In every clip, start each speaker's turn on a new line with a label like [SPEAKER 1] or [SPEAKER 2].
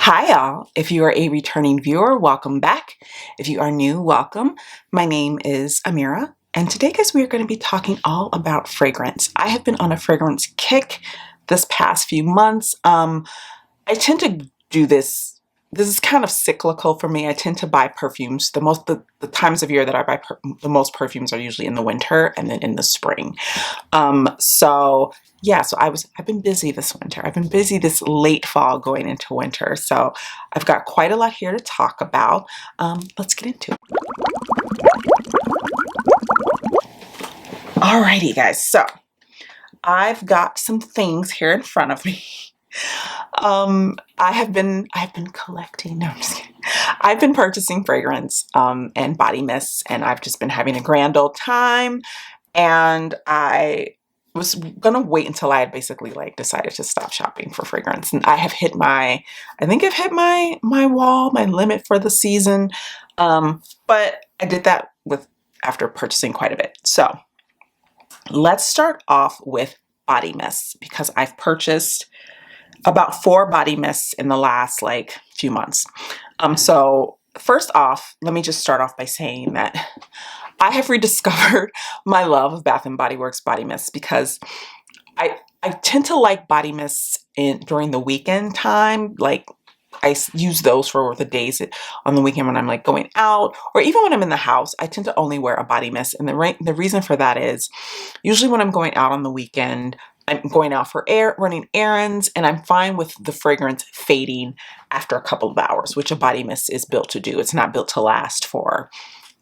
[SPEAKER 1] Hi, y'all. If you are a returning viewer, welcome back. If you are new, welcome. My name is Amira, and today, guys, we are going to be talking all about fragrance. I have been on a fragrance kick this past few months. I tend to do this. This is kind of cyclical for me. I tend to buy perfumes. The times of year that I buy the most perfumes are usually in the winter and then in the spring. So yeah, I've been busy this winter. I've been busy this late fall going into winter. So I've got quite a lot here to talk about. Let's get into it. Alrighty, guys. So I've got some things here in front of me. I've been collecting. No, I'm just kidding. I've been purchasing fragrance and body mists, and I've just been having a grand old time. And I was gonna wait until I had basically like decided to stop shopping for fragrance. And I think I've hit my wall, my limit for the season. But I did that after purchasing quite a bit. So let's start off with body mists because I've purchased about 4 body mists in the last like few months. So first off, let me just start off by saying that I have rediscovered my love of Bath and Body Works body mists because I tend to like body mists during the weekend time. Like I use those for the days on the weekend when I'm like going out, or even when I'm in the house. I tend to only wear a body mist, and the reason for that is usually when I'm going out on the weekend, I'm going out for running errands, and I'm fine with the fragrance fading after a couple of hours, which a body mist is built to do. It's not built to last for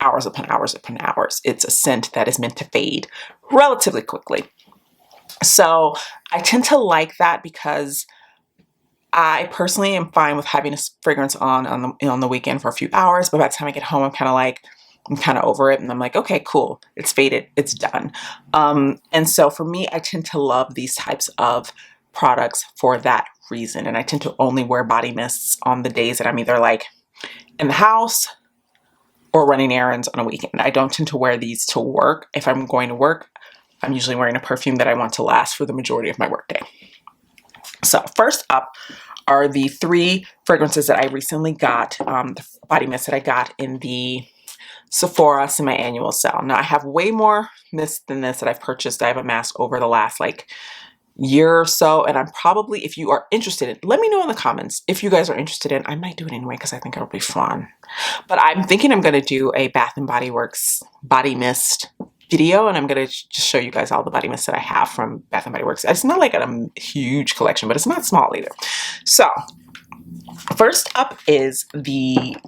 [SPEAKER 1] hours upon hours upon hours. It's a scent that is meant to fade relatively quickly. So I tend to like that because I personally am fine with having a fragrance on the weekend for a few hours, but by the time I get home, I'm kind of over it, and I'm like, okay, cool, it's faded, it's done. And so for me, I tend to love these types of products for that reason, and I tend to only wear body mists on the days that I'm either like in the house or running errands on a weekend. I don't tend to wear these to work. If I'm going to work, I'm usually wearing a perfume that I want to last for the majority of my workday. So first up are the 3 fragrances that I recently got, the body mists that I got in the Sephora semi-annual sale. Now I have way more mists than this that I've purchased. I've amassed over the last like year or so, and I'm probably, if you are interested in, let me know in the comments if you guys are interested in. I might do it anyway because I think it'll be fun. But I'm thinking I'm going to do a Bath and Body Works body mist video, and I'm going to just show you guys all the body mists that I have from Bath and Body Works. It's not like a huge collection, but it's not small either. So first up is the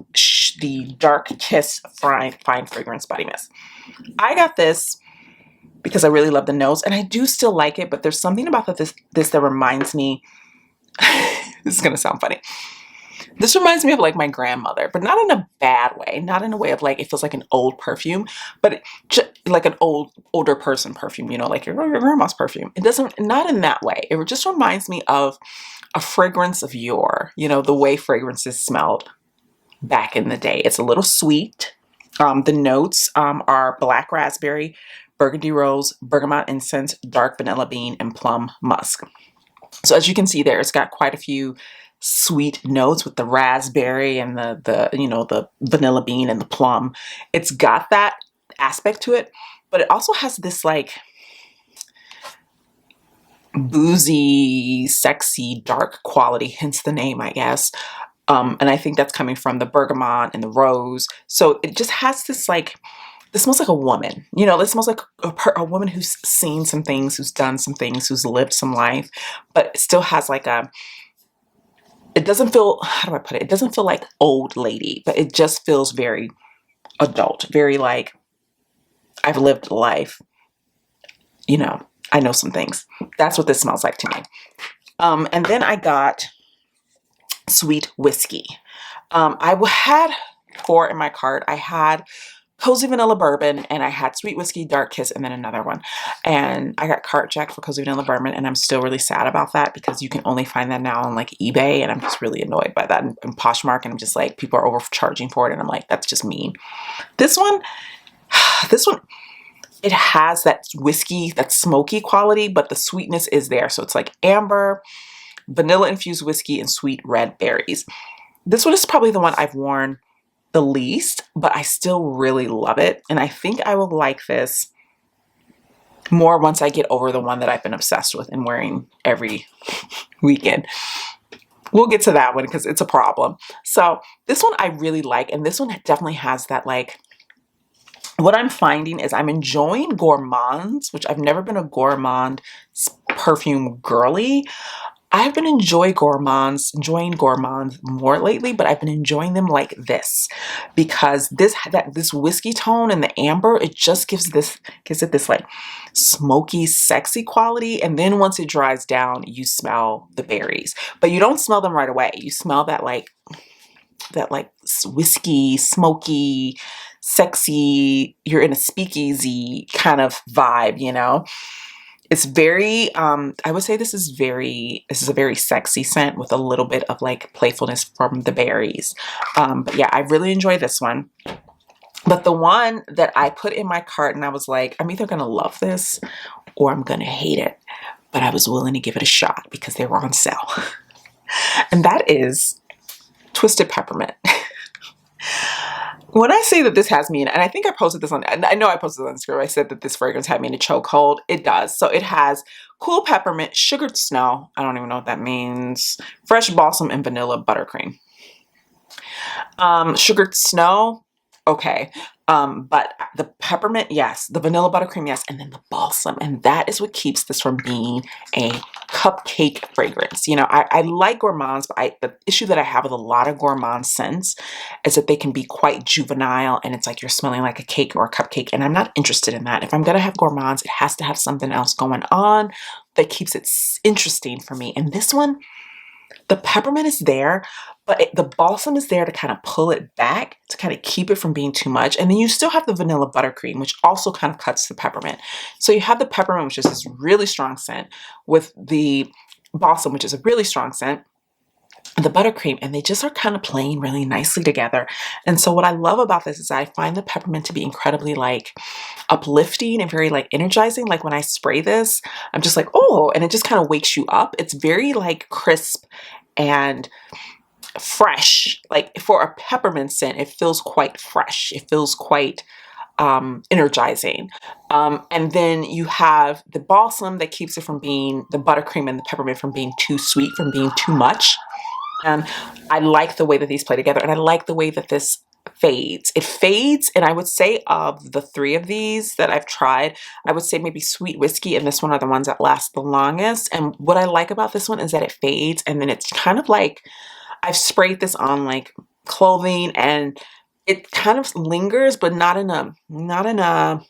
[SPEAKER 1] Dark Kiss Fine Fragrance Body Mist. I got this because I really love the nose, and I do still like it, but there's something about this that reminds me, this is going to sound funny. This reminds me of like my grandmother, but not in a bad way, not in a way of like, it feels like an old perfume, but like an older person perfume, you know, like your grandma's perfume. It doesn't, not in that way. It just reminds me of a fragrance of yore, you know, the way fragrances smelled back in the day. It's a little sweet. The notes are black raspberry, burgundy rose, bergamot incense, dark vanilla bean, and plum musk. So as you can see there, it's got quite a few sweet notes with the raspberry and the vanilla bean and the plum. It's got that aspect to it, but it also has this like boozy, sexy, dark quality, hence the name, I guess. And I think that's coming from the bergamot and the rose. So it just has this like, it smells like a woman, you know, it smells like a woman who's seen some things, who's done some things, who's lived some life, but it still has like it doesn't feel, how do I put it? It doesn't feel like old lady, but it just feels very adult, very like, I've lived a life, you know, I know some things. That's what this smells like to me. And then I got Sweet Whiskey. I had 4 in my cart. I had Cozy Vanilla Bourbon, and I had Sweet Whiskey, Dark Kiss, and then another one. And I got cart jacked for Cozy Vanilla Bourbon, and I'm still really sad about that because you can only find that now on like eBay, and I'm just really annoyed by that, and Poshmark, and I'm just like, people are overcharging for it, and I'm like, that's just mean. This one, it has that whiskey, that smoky quality, but the sweetness is there. So it's like amber, vanilla infused whiskey and sweet red berries. This one is probably the one I've worn the least, but I still really love it. And I think I will like this more once I get over the one that I've been obsessed with and wearing every weekend. We'll get to that one because it's a problem. So this one I really like, and this one definitely has that, like, what I'm finding is I'm enjoying gourmands, which I've never been a gourmand perfume girly. I've been enjoying gourmands more lately, but I've been enjoying them like this because this whiskey tone and the amber, it just gives it this like smoky, sexy quality. And then once it dries down, you smell the berries, but you don't smell them right away. You smell that like whiskey, smoky, sexy, you're in a speakeasy kind of vibe, you know? It's very, I would say this is a very sexy scent with a little bit of like playfulness from the berries. But yeah, I really enjoy this one. But the one that I put in my cart and I was like, I'm either gonna love this or I'm gonna hate it. But I was willing to give it a shot because they were on sale. And that is Twisted Peppermint. When I say that this has me in, and I think I posted this on, I know I posted it on Instagram, I said that this fragrance had me in a chokehold. It does. So it has cool peppermint, sugared snow, I don't even know what that means, fresh balsam, and vanilla buttercream. Sugared snow, okay. But the peppermint, yes. The vanilla buttercream, yes. And then the balsam. And that is what keeps this from being a cupcake fragrance. You know, I like gourmands, but the issue that I have with a lot of gourmand scents is that they can be quite juvenile and it's like you're smelling like a cake or a cupcake. And I'm not interested in that. If I'm going to have gourmands, it has to have something else going on that keeps it interesting for me. And this one, the peppermint is there, but the balsam is there to kind of pull it back, to kind of keep it from being too much. And then you still have the vanilla buttercream, which also kind of cuts the peppermint. So you have the peppermint, which is this really strong scent, with the balsam, which is a really strong scent, the buttercream, and they just are kind of playing really nicely together. And so what I love about this is I find the peppermint to be incredibly like uplifting and very like energizing. Like when I spray this, I'm just like, oh, and it just kind of wakes you up. It's very like crisp and fresh. Like for a peppermint scent, it feels quite fresh. It feels quite energizing. And then you have the balsam that keeps it from being, the buttercream and the peppermint from being too sweet, from being too much. And I like the way that these play together, and I like the way that this fades. It fades, and I would say of the three of these that I've tried, I would say maybe Sweet Whiskey and this one are the ones that last the longest. And what I like about this one is that it fades, and then it's kind of like, I've sprayed this on like clothing, and it kind of lingers, but not in a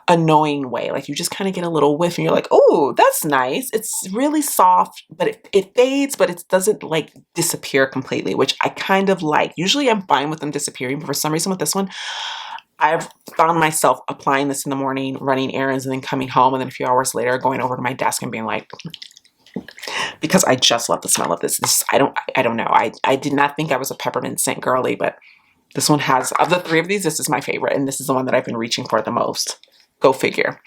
[SPEAKER 1] annoying way. Like you just kind of get a little whiff and you're like, oh, that's nice. It's really soft, but it fades, but it doesn't like disappear completely, which I kind of like. Usually I'm fine with them disappearing, but for some reason with this one, I've found myself applying this in the morning, running errands, and then coming home, and then a few hours later going over to my desk and being like, because I just love the smell of this. I don't know. I did not think I was a peppermint scent girly, but this one has, of the three of these, this is my favorite, and this is the one that I've been reaching for the most. Go figure.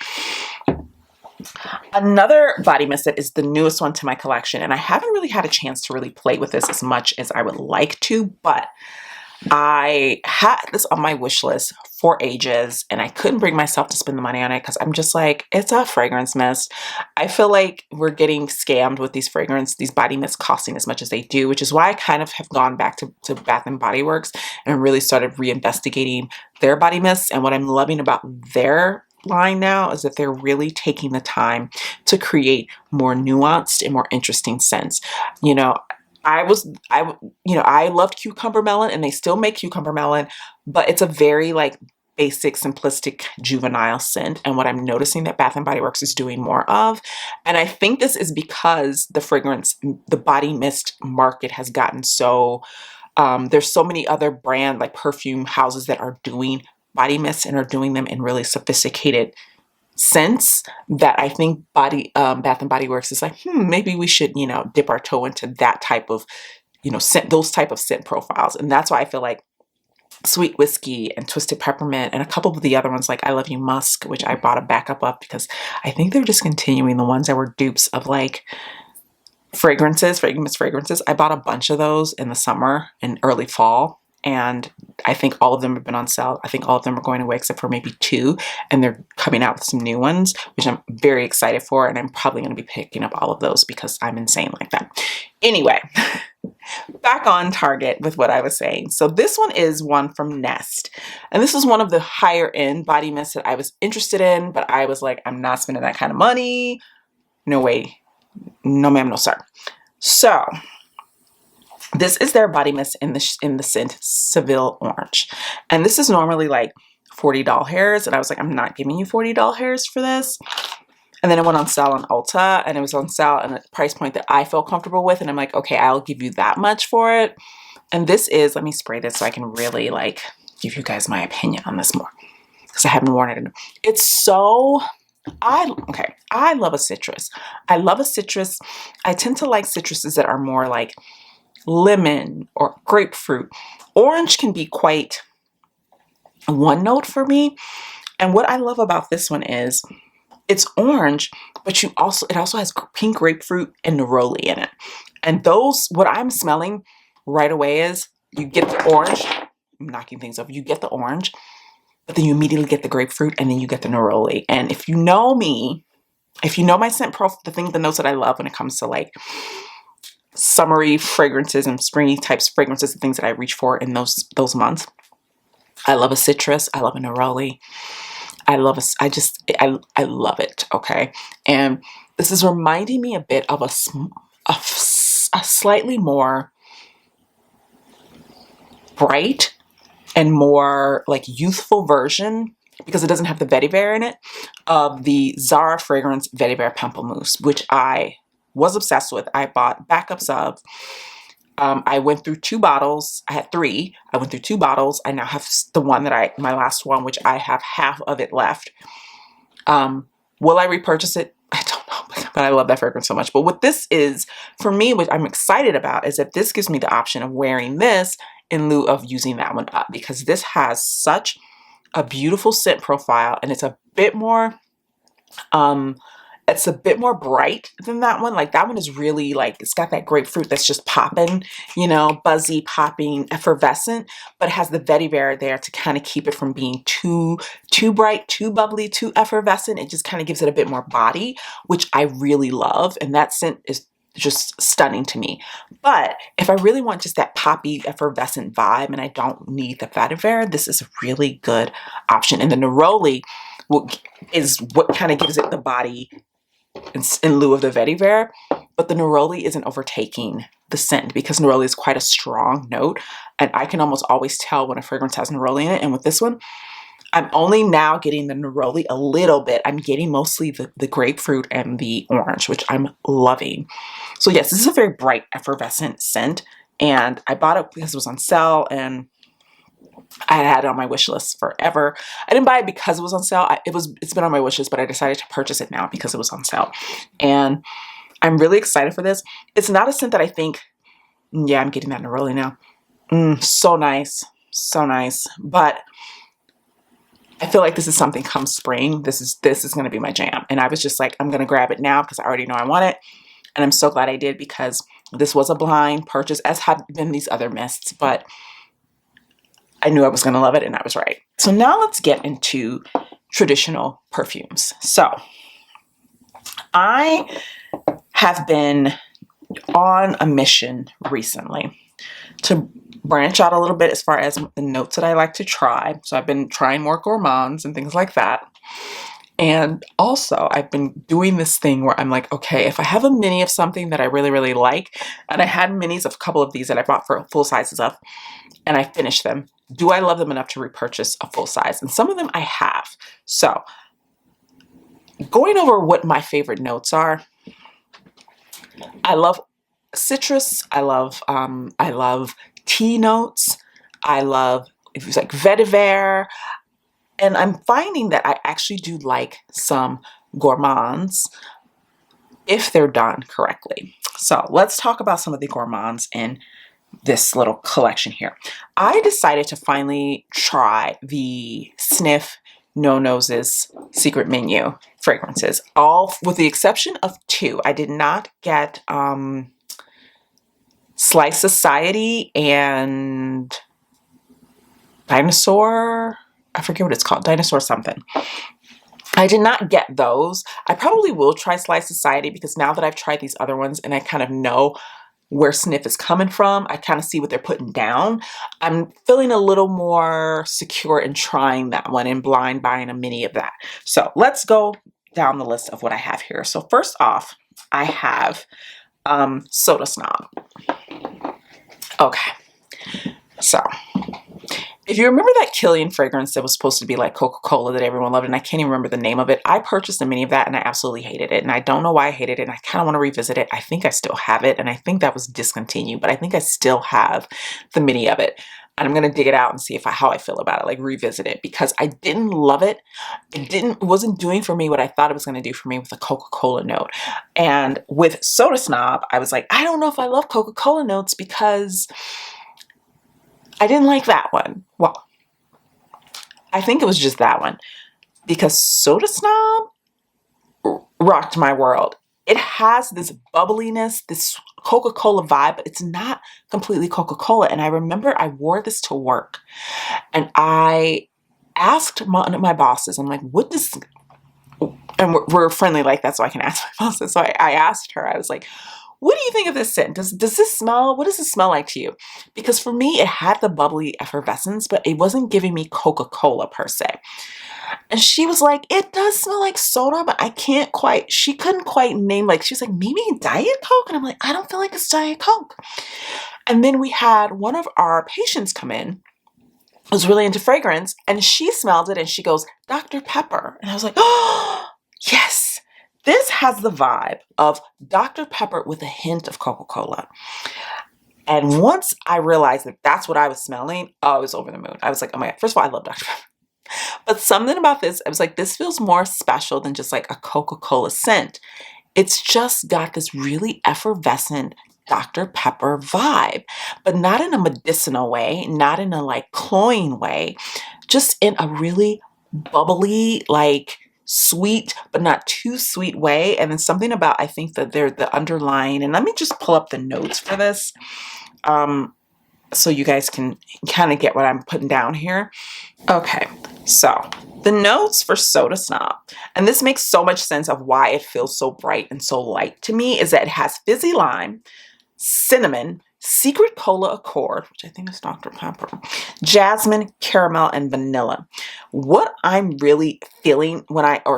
[SPEAKER 1] Another body mist that is the newest one to my collection, and I haven't really had a chance to really play with this as much as I would like to, but I had this on my wish list for ages and I couldn't bring myself to spend the money on it because I'm just like, it's a fragrance mist. I feel like we're getting scammed with these body mists costing as much as they do, which is why I kind of have gone back to Bath and Body Works and really started reinvestigating their body mists. And what I'm loving about their line now is that they're really taking the time to create more nuanced and more interesting scents. You know, I loved cucumber melon, and they still make cucumber melon, but it's a very like basic, simplistic, juvenile scent. And what I'm noticing that Bath and Body Works is doing more of, and I think this is because the body mist market has gotten so, there's so many other brand like perfume houses that are doing body mists and are doing them in really sophisticated scents that I think Bath and Body Works is like, maybe we should, dip our toe into that type of, scent, those type of scent profiles. And that's why I feel like Sweet Whiskey and Twisted Peppermint and a couple of the other ones like I Love You Musk, which I bought a backup of because I think they're discontinuing the ones that were dupes of like fragrances, fragrance fragrances. I bought a bunch of those in the summer and early fall, and I think all of them have been on sale. I think all of them are going away except for maybe two, and they're coming out with some new ones, which I'm very excited for, and I'm probably going to be picking up all of those because I'm insane like that. Anyway, back on target with what I was saying. So this one is one from Nest, and this is one of the higher end body mists that I was interested in, but I was like, I'm not spending that kind of money. No way. No ma'am, no sir. So this is their body mist in the scent Seville Orange. And this is normally like $40 hairs. And I was like, I'm not giving you $40 hairs for this. And then it went on sale on Ulta, and it was on sale at a price point that I felt comfortable with. And I'm like, okay, I'll give you that much for it. And this is, let me spray this so I can really like give you guys my opinion on this more, because I haven't worn it. It's so, I love a citrus. I love a citrus. I tend to like citruses that are more like lemon or grapefruit. Orange can be quite one note for me. And what I love about this one is it's orange, but it also has pink grapefruit and neroli in it. And those, what I'm smelling right away is you get the orange. I'm knocking things over. You get the orange, but then you immediately get the grapefruit, and then you get the neroli. And if you know me, if you know my scent profile, the notes that I love when it comes to like summery fragrances and springy types of fragrances, the things that I reach for in those months. I love a citrus. I love a neroli. I love I love it. Okay. And this is reminding me a bit of a slightly more bright and more like youthful version, because it doesn't have the vetiver in it, of the Zara fragrance Vetiver Pamplemousse, which I was obsessed with. I bought backups of. I went through 2 bottles. I had 3. I went through 2 bottles. I now have the one my last one, which I have half of it left. Will I repurchase it? I don't know, but I love that fragrance so much. But what this is, for me, what I'm excited about is that this gives me the option of wearing this in lieu of using that one up, because this has such a beautiful scent profile, and it's a bit more, bright than that one. Like that one is really like, it's got that grapefruit that's just popping, you know, buzzy, popping, effervescent, but it has the vetiver there to kind of keep it from being too bright, too bubbly, too effervescent. It just kind of gives it a bit more body, which I really love. And that scent is just stunning to me. But if I really want just that poppy, effervescent vibe and I don't need the vetiver, this is a really good option. And the neroli is what kind of gives it the body in lieu of the vetiver, but the neroli isn't overtaking the scent, because neroli is quite a strong note, and I can almost always tell when a fragrance has neroli in it. And with this one, I'm only now getting the neroli a little bit. I'm getting mostly the grapefruit and the orange, which I'm loving. So yes, this is a very bright, effervescent scent, and I bought it because it was on sale, and I had it on my wish list forever. I didn't buy it because it was on sale. It's been on my wish list, but I decided to purchase it now because it was on sale. And I'm really excited for this. It's not a scent that I think, yeah, I'm getting that neroli now. So nice. So nice. But I feel like this is something come spring. This is going to be my jam. And I was just like, I'm going to grab it now because I already know I want it. And I'm so glad I did, because this was a blind purchase, as have been these other mists, but I knew I was going to love it, and I was right. So now let's get into traditional perfumes. So I have been on a mission recently to branch out a little bit as far as the notes that I like to try. So I've been trying more gourmands and things like that. And also I've been doing this thing where I'm like, okay, if I have a mini of something that I really, really like, and I had minis of a couple of these that I bought for full sizes of, and I finished them, do I love them enough to repurchase a full size? And some of them I have. So going over what my favorite notes are, I love citrus. I love tea notes. I love, if it's like vetiver. And I'm finding that I actually do like some gourmands if they're done correctly. So let's talk about some of the gourmands in this little collection here. I decided to finally try the Sniff No Nose's secret menu fragrances, all with the exception of 2. I did not get Slice Society and Dinosaur. I forget what it's called. Dinosaur something. I did not get those. I probably will try Slice Society because now that I've tried these other ones and I kind of know where sniff is coming from, I kind of see what they're putting down. I'm feeling a little more secure in trying that one and blind buying a mini of that. So let's go down the list of what I have here. So first off, I have Soda Snob. Okay, so if you remember that Killian fragrance that was supposed to be like Coca-Cola that everyone loved, and I can't even remember the name of it, I purchased a mini of that and I absolutely hated it. And I don't know why I hated it, and I kind of want to revisit it. I think I still have it, and I think that was discontinued, but I think I still have the mini of it. And I'm going to dig it out and see how I feel about it, like revisit it, because I didn't love it. It wasn't doing for me what I thought it was going to do for me with a Coca-Cola note. And with Soda Snob, I was like, I don't know if I love Coca-Cola notes because I didn't like that one. Well, I think it was just that one because Soda Snob rocked my world. It has this bubbliness, this Coca-Cola vibe, but it's not completely Coca-Cola. And I remember I wore this to work and I asked one of my bosses, I'm like, what does, and we're friendly like that, so I can ask my bosses. So I asked her, I was like, what do you think of this scent? Does this smell, what does this smell like to you? Because for me, it had the bubbly effervescence, but it wasn't giving me Coca-Cola per se. And she was like, it does smell like soda, but she couldn't quite name, like, she was like, maybe Diet Coke? And I'm like, I don't feel like it's Diet Coke. And then we had one of our patients come in, was really into fragrance, and she smelled it and she goes, Dr. Pepper. And I was like, oh, yes. This has the vibe of Dr. Pepper with a hint of Coca-Cola. And once I realized that that's what I was smelling, I was over the moon. I was like, oh my God, first of all, I love Dr. Pepper. But something about this, I was like, this feels more special than just like a Coca-Cola scent. It's just got this really effervescent Dr. Pepper vibe, but not in a medicinal way, not in a like cloying way, just in a really bubbly, like sweet, but not too sweet way. And then something about, I think that they're the underlying, and let me just pull up the notes for this so you guys can kind of get what I'm putting down here. Okay, so the notes for Soda Snob, and this makes so much sense of why it feels so bright and so light to me, is that it has fizzy lime, cinnamon, secret cola accord, which I think is Dr. Pepper, jasmine, caramel, and vanilla. What I'm really feeling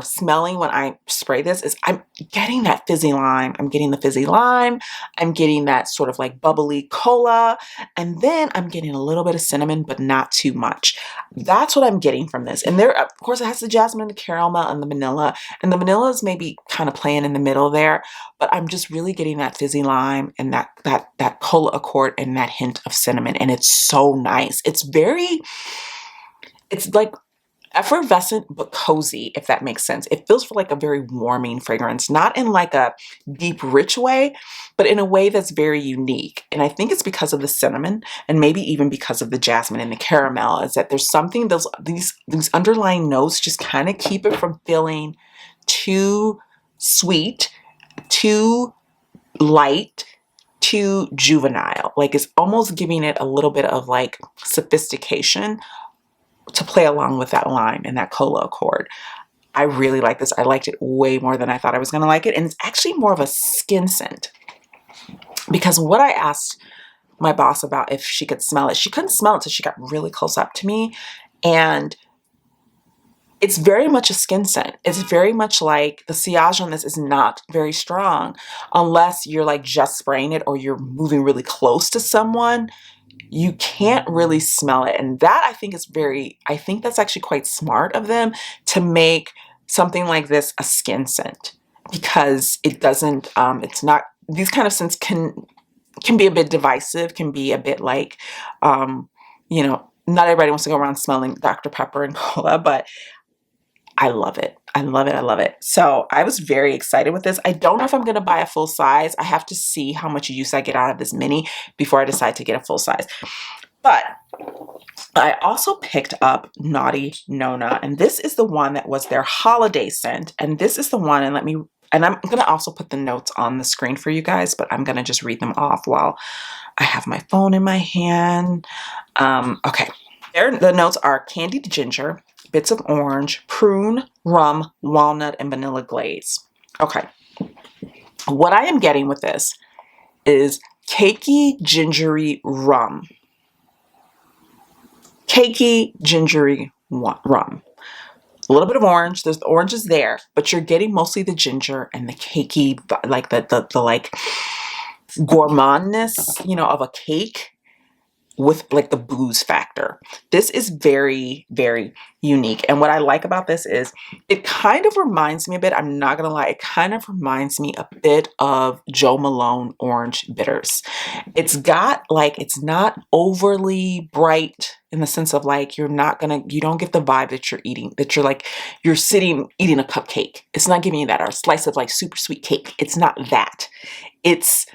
[SPEAKER 1] smelling when I spray this is I'm getting that fizzy lime. I'm getting the fizzy lime. I'm getting that sort of like bubbly cola. And then I'm getting a little bit of cinnamon, but not too much. That's what I'm getting from this. And there, of course, it has the jasmine, the caramel, and the vanilla. And the vanilla is maybe kind of playing in the middle there, but I'm just really getting that fizzy lime and that cola accord and that hint of cinnamon. And it's so nice. It's like effervescent but cozy, if that makes sense. It feels like a very warming fragrance, not in like a deep, rich way, but in a way that's very unique. And I think it's because of the cinnamon and maybe even because of the jasmine and the caramel, is that there's something, these underlying notes just kind of keep it from feeling too sweet, too light, too juvenile. Like it's almost giving it a little bit of like sophistication to play along with that lime and that cola accord. I really like this. I liked it way more than I thought I was going to like it. And it's actually more of a skin scent, because what I asked my boss about if she could smell it, she couldn't smell it until she got really close up to me. And it's very much a skin scent. It's very much like the sillage on this is not very strong unless you're like just spraying it or you're moving really close to someone. You can't really smell it. And that I think that's actually quite smart of them to make something like this a skin scent, because it doesn't, it's not, these kind of scents can be a bit divisive, can be a bit like, you know, not everybody wants to go around smelling Dr. Pepper and cola, but I love it. I love it. I love it. So I was very excited with this. I don't know if I'm going to buy a full size. I have to see how much use I get out of this mini before I decide to get a full size. But I also picked up Naughty Nona, and this is the one that was their holiday scent. And this is the one, and I'm gonna also put the notes on the screen for you guys, but I'm gonna just read them off while I have my phone in my hand. Okay, the notes are candied ginger, bits of orange, prune, rum, walnut, and vanilla glaze. Okay, what I am getting with this is cakey, gingery rum. Cakey, gingery rum. A little bit of orange. There's the orange is there, but you're getting mostly the ginger and the cakey, like the like gourmandness, you know, of a cake with like the booze factor. This is very, very unique. And what I like about this is it kind of reminds me a bit, I'm not gonna lie, it kind of reminds me a bit of Jo Malone Orange Bitters. It's got like, it's not overly bright in the sense of like, you don't get the vibe that you're eating, that you're like, you're sitting eating a cupcake. It's not giving you that, or a slice of like super sweet cake. It's not that. It's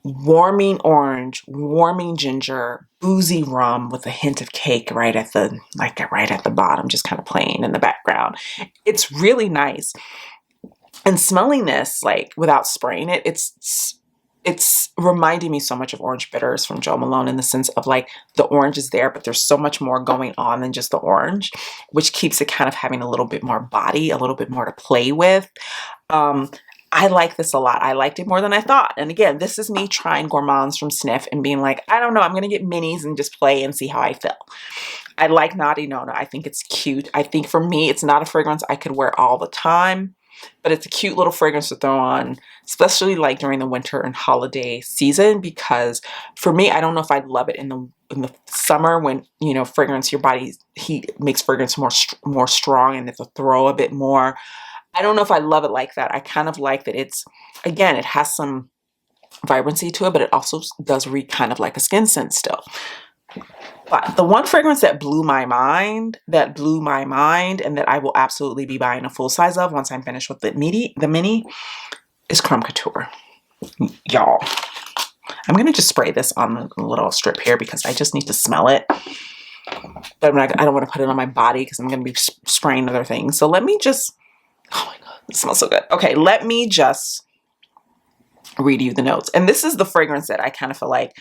[SPEAKER 1] warming orange, warming ginger, boozy rum with a hint of cake right at the bottom, just kind of playing in the background. It's really nice. And smelling this, like without spraying it, it's reminding me so much of Orange Bitters from Jo Malone in the sense of like the orange is there, but there's so much more going on than just the orange, which keeps it kind of having a little bit more body, a little bit more to play with. I like this a lot. I liked it more than I thought. And again, this is me trying gourmands from Sniff and being like, I don't know, I'm going to get minis and just play and see how I feel. I like Naughty Nona. I think it's cute. I think for me, it's not a fragrance I could wear all the time, but it's a cute little fragrance to throw on, especially like during the winter and holiday season, because for me, I don't know if I'd love it in the summer when, you know, fragrance, your body heat makes fragrance more strong and it'll throw a bit more. I don't know if I love it like that. I kind of like that it's, again, it has some vibrancy to it, but it also does read kind of like a skin scent still. But the one fragrance that blew my mind, and that I will absolutely be buying a full size of once I'm finished with the mini is Creme Couture. Y'all, I'm going to just spray this on the little strip here because I just need to smell it. But I don't want to put it on my body because I'm going to be spraying other things. So let me just... Oh my God, it smells so good. Okay, let me just read you the notes. And this is the fragrance that I kind of feel like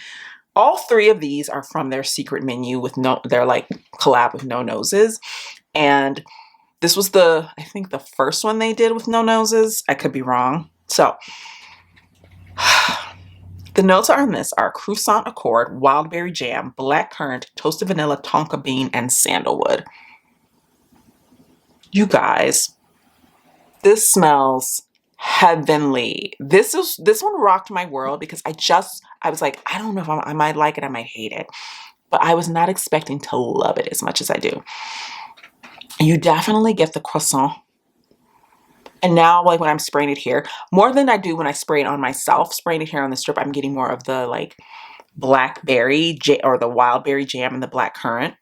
[SPEAKER 1] all three of these are from their secret menu with their like collab with No Noses. And this was I think the first one they did with No Noses. I could be wrong. So the notes on this are Croissant Accord, Wildberry Jam, Blackcurrant, Toasted Vanilla, Tonka Bean, and Sandalwood. You guys, this smells heavenly. This one rocked my world because I was like, I don't know if I might like it, I might hate it, but I was not expecting to love it as much as I do. You definitely get the croissant. And now, like when I'm spraying it here, more than I do when I spray it on myself, spraying it here on the strip, I'm getting more of the like blackberry or the wild berry jam and the black currant.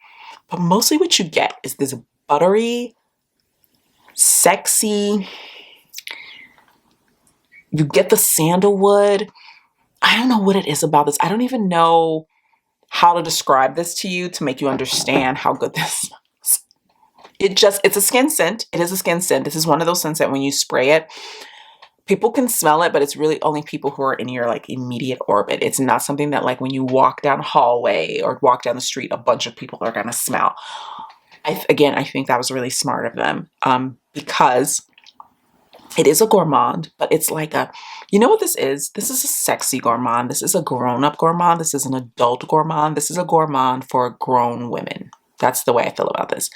[SPEAKER 1] But mostly what you get is this buttery, sexy, you get the sandalwood. I don't know what it is about this. I don't even know how to describe this to you to make you understand how good this smells. It's a skin scent. It is a skin scent. This is one of those scents that when you spray it, people can smell it, but it's really only people who are in your like immediate orbit. It's not something that like when you walk down a hallway or walk down the street, a bunch of people are going to smell. I think that was really smart of them because it is a gourmand, but it's like you know what this is? This is a sexy gourmand. This is a grown-up gourmand. This is an adult gourmand. This is a gourmand for grown women. That's the way I feel about this.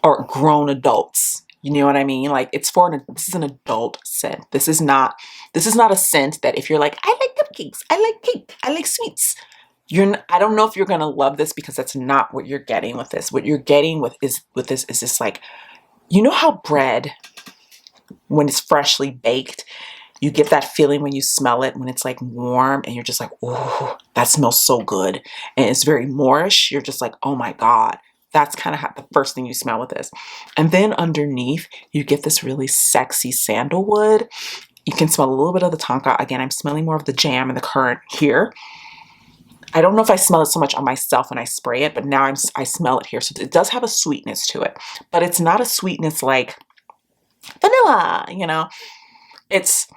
[SPEAKER 1] Or grown adults. You know what I mean? Like this is an adult scent. This is not a scent that if you're like, I like cupcakes, I like cake, I like sweets. I don't know if you're going to love this because that's not what you're getting with this. What you're getting with this is this like, you know how bread, when it's freshly baked, you get that feeling when you smell it, when it's like warm and you're just like, oh, that smells so good. And it's very Moorish. You're just like, oh my God. That's kind of the first thing you smell with this. And then underneath, you get this really sexy sandalwood. You can smell a little bit of the tonka. Again, I'm smelling more of the jam and the currant here. I don't know if I smell it so much on myself when I spray it, but now I smell it here. So it does have a sweetness to it, but it's not a sweetness like vanilla, you know. It's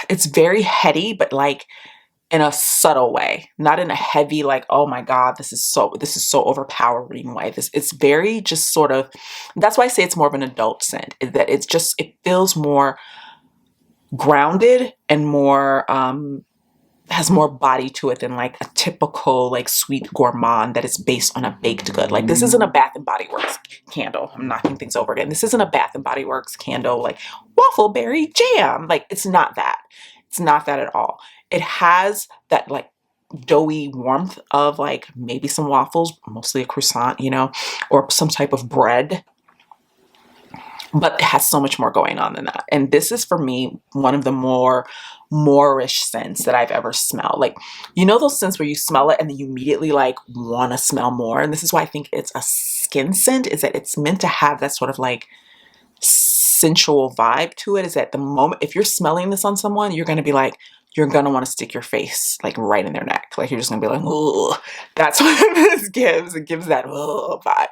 [SPEAKER 1] it's very heady, but like in a subtle way, not in a heavy like, oh my god, this is so overpowering way. It's very just sort of, that's why I say it's more of an adult scent, is that it feels more grounded and more has more body to it than like a typical like sweet gourmand that is based on a baked good. Like this isn't a Bath and Body Works candle. I'm knocking things over again. This isn't a Bath and Body Works candle like waffle berry jam. Like it's not that. It's not that at all. It has that like doughy warmth of like maybe some waffles, mostly a croissant, you know, or some type of bread. But it has so much more going on than that. And this is for me one of the more Moorish scents that I've ever smelled. Like, you know those scents where you smell it and then you immediately like want to smell more. And this is why I think it's a skin scent, is that it's meant to have that sort of like sensual vibe to it. Is that the moment, if you're smelling this on someone, you're going to be like, you're going to want to stick your face like right in their neck. Like you're just going to be like, ugh. That's what this gives. It gives that ugh vibe.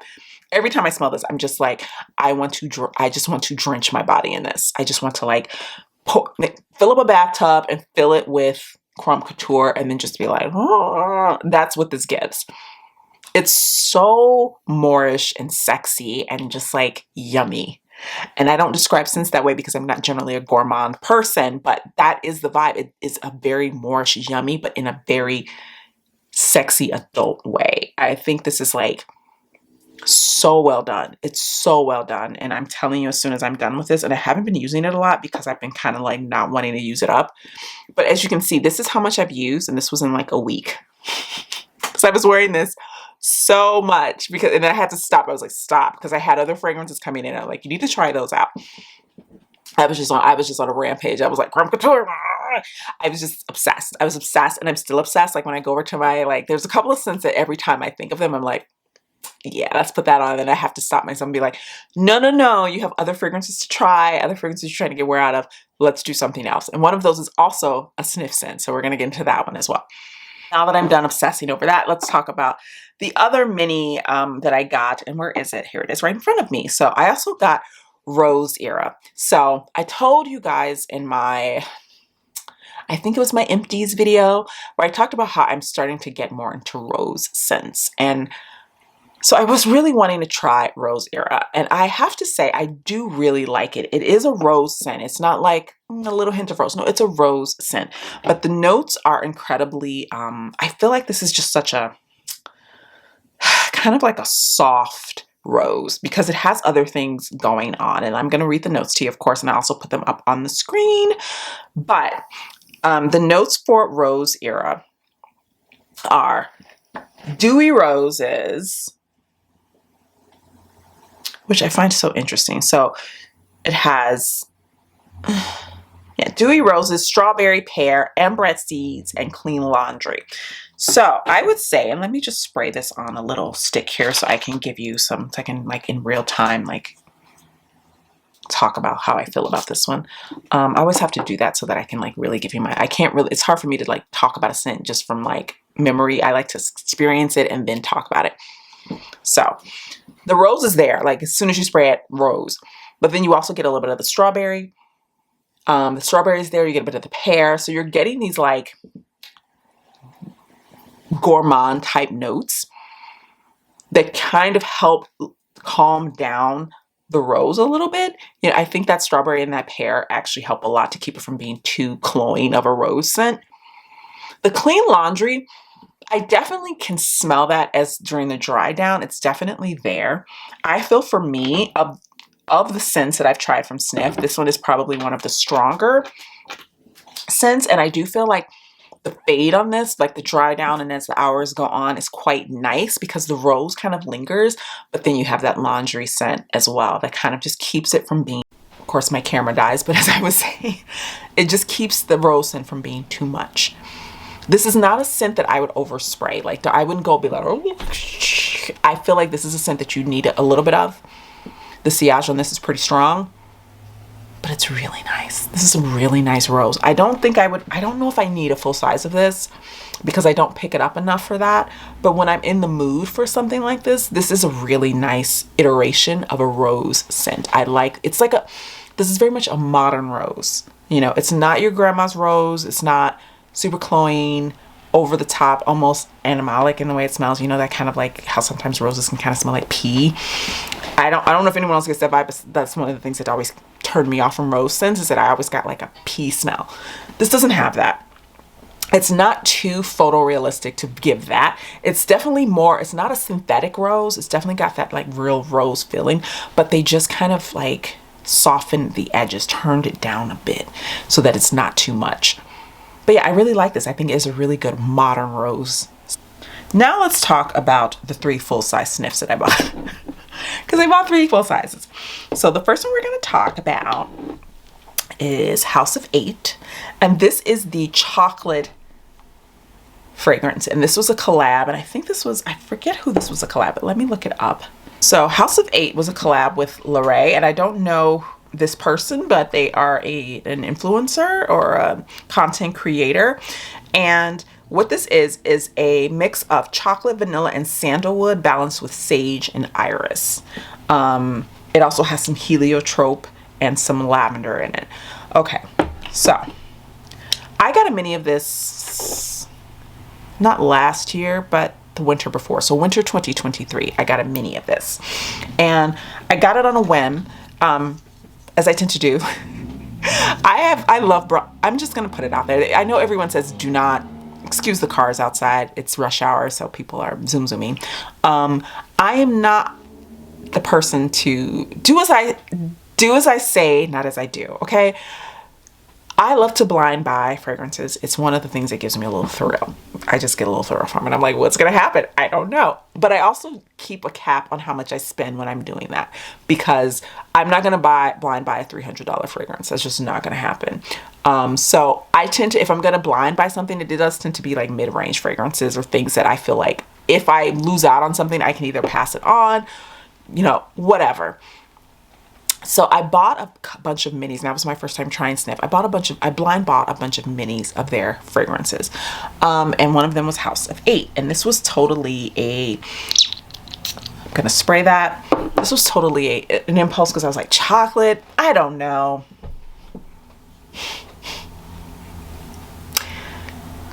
[SPEAKER 1] Every time I smell this, I'm just like, I just want to drench my body in this. I just want to like fill up a bathtub and fill it with creme couture and then just be like, oh. That's what this gives. It's so Moorish and sexy and just like yummy. And I don't describe scents that way because I'm not generally a gourmand person, but that is the vibe. It is a very Moorish yummy, but in a very sexy adult way. I think this is like so well done. It's so well done. And I'm telling you, as soon as I'm done with this, and I haven't been using it a lot because I've been kind of like not wanting to use it up. But as you can see, this is how much I've used. And this was in like a week. So I was wearing this so much and then I had to stop. I was like, stop, because I had other fragrances coming in. I'm like, you need to try those out. I was just on a rampage. I was like, creme couture. I was just obsessed. I was obsessed, and I'm still obsessed. Like when I go over to my, like, there's a couple of scents that every time I think of them, I'm like, yeah, let's put that on. And I have to stop myself and be like, no, you have other fragrances to try, other fragrances you're trying to get wear out of. Let's do something else. And one of those is also a sniff scent. So we're going to get into that one as well. Now that I'm done obsessing over that, let's talk about the other mini that I got. And where is it? Here it is right in front of me. So I also got Rose Era. So I told you guys in my, I think it was my empties video, where I talked about how I'm starting to get more into rose scents. And so I was really wanting to try Rose Era, and I have to say I do really like it. It is a rose scent. It's not like a little hint of rose. No, it's a rose scent, but the notes are incredibly, I feel like this is just such a, kind of like a soft rose because it has other things going on. And I'm going to read the notes to you, of course, and I also put them up on the screen. But the notes for Rose Era are dewy roses, which I find so interesting. So it has dewy roses, strawberry, pear, ambrette seeds, and clean laundry. So I would say, and let me just spray this on a little stick here so I can give you some, so I can like in real time, like talk about how I feel about this one. I always have to do that so that I can like really give you my, I can't really, it's hard for me to like talk about a scent just from like memory. I like to experience it and then talk about it. So the rose is there, like as soon as you spray it, rose. But then you also get a little bit of the strawberry. The strawberry is there, you get a bit of the pear. So you're getting these like gourmand type notes that kind of help calm down the rose a little bit. You know, I think that strawberry and that pear actually help a lot to keep it from being too cloying of a rose scent. The clean laundry, I definitely can smell that as during the dry down. It's definitely there. I feel for me, of the scents that I've tried from Sniff, this one is probably one of the stronger scents. And I do feel like the fade on this, like the dry down and as the hours go on, is quite nice because the rose kind of lingers, but then you have that laundry scent as well that kind of just keeps it from being, of course my camera dies, but as I was saying, it just keeps the rose scent from being too much. This is not a scent that I would overspray. Like I wouldn't go be like, oh, I feel like this is a scent that you need a little bit of. The sillage on this is pretty strong. but it's really nice. This is a really nice rose. I don't know if I need a full size of this because I don't pick it up enough for that. But when I'm in the mood for something like this is a really nice iteration of a rose scent. This is very much a modern rose. You know, it's not your grandma's rose. It's not super cloying, over the top, almost animalic in the way it smells. You know, that kind of like how sometimes roses can kind of smell like pee. I don't know if anyone else gets that vibe, but that's one of the things that always turned me off from rose scents, is that I always got like a pee smell. This doesn't have that. It's not too photorealistic to give that. It's definitely more, it's not a synthetic rose. It's definitely got that like real rose feeling, but they just kind of like softened the edges, turned it down a bit so that it's not too much. But yeah, I really like this. I think it's a really good modern rose. Now let's talk about the 3 full-size sniffs that I bought. Because I bought 3 full sizes. So the first one we're going to talk about is House of 8. And this is the chocolate fragrance. And this was a collab. And I think this was, I forget who this was a collab, but let me look it up. So House of 8 was a collab with Larray. And I don't know this person, but they are an influencer or a content creator. And what this is a mix of chocolate, vanilla, and sandalwood balanced with sage and iris. It also has some heliotrope and some lavender in it. Okay, so I got a mini of this not last year, but the winter before. So winter 2023, I got a mini of this. And I got it on a whim. As I tend to do. I'm just gonna put it out there. I know everyone says do not, excuse the cars outside, it's rush hour, so people are zooming. I am not the person to do as I say, not as I do, okay? I love to blind buy fragrances. It's one of the things that gives me a little thrill. I just get a little thrill from it. I'm like, what's gonna happen? I don't know. But I also keep a cap on how much I spend when I'm doing that, because I'm not gonna blind buy a $300 fragrance. That's just not gonna happen. So I tend to, if I'm gonna blind buy something, it does tend to be like mid-range fragrances or things that I feel like if I lose out on something, I can either pass it on, you know, whatever. So I bought a bunch of minis, and that was my first time trying Sniff. I blind bought a bunch of minis of their fragrances. And one of them was House of 8. And this was totally I'm gonna spray that. This was totally an impulse because I was like, chocolate? I don't know.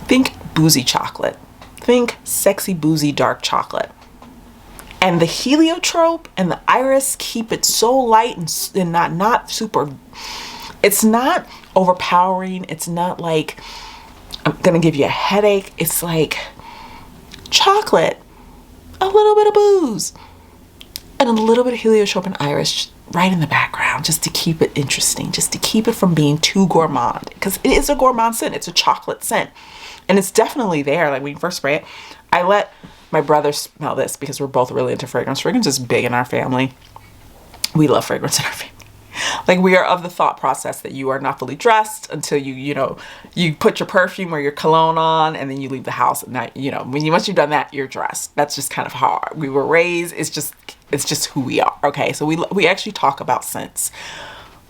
[SPEAKER 1] Think boozy chocolate. Think sexy, boozy, dark chocolate. And the heliotrope and the iris keep it so light and not super, it's not overpowering. It's not like I'm gonna give you a headache. It's like chocolate, a little bit of booze, and a little bit of heliotrope and iris right in the background, just to keep it interesting, just to keep it from being too gourmand, because it is a gourmand scent. It's a chocolate scent, and it's definitely there. Like when you first spray it, I let my brother smell this because we're both really into fragrance. Fragrance is big in our family. We love fragrance in our family. Like, we are of the thought process that you are not fully dressed until you put your perfume or your cologne on, and then you leave the house at night. Once you've done that, you're dressed. That's just kind of how we were raised. It's just who we are. Okay, so we actually talk about scents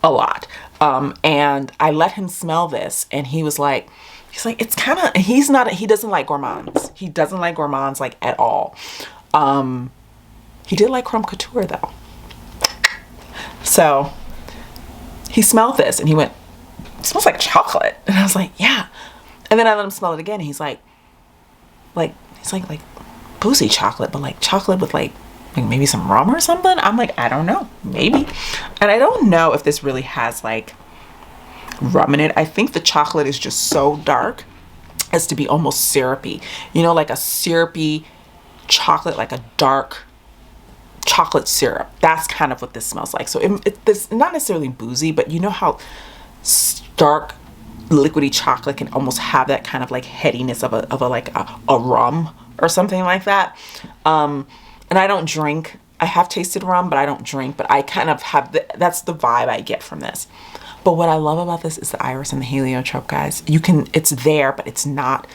[SPEAKER 1] a lot. And I let him smell this, and he's like, it's kind of, he doesn't like gourmands. He doesn't like gourmands, like, at all. He did like Creme Couture though. So he smelled this and he went, it smells like chocolate. And I was like, yeah. And then I let him smell it again. And he's like boozy chocolate, but like chocolate with like maybe some rum or something. I'm like, I don't know, maybe. And I don't know if this really has like rum in it. I think the chocolate is just so dark as to be almost syrupy, like a syrupy chocolate, like a dark chocolate syrup. That's kind of what this smells like. So it's not necessarily boozy, but you know how dark liquidy chocolate can almost have that kind of like headiness of a rum or something like that. And I don't drink. I have tasted rum, but I don't drink. But I kind of have that's the vibe I get from this. But what I love about this is the iris and the heliotrope, guys. It's there, but it's not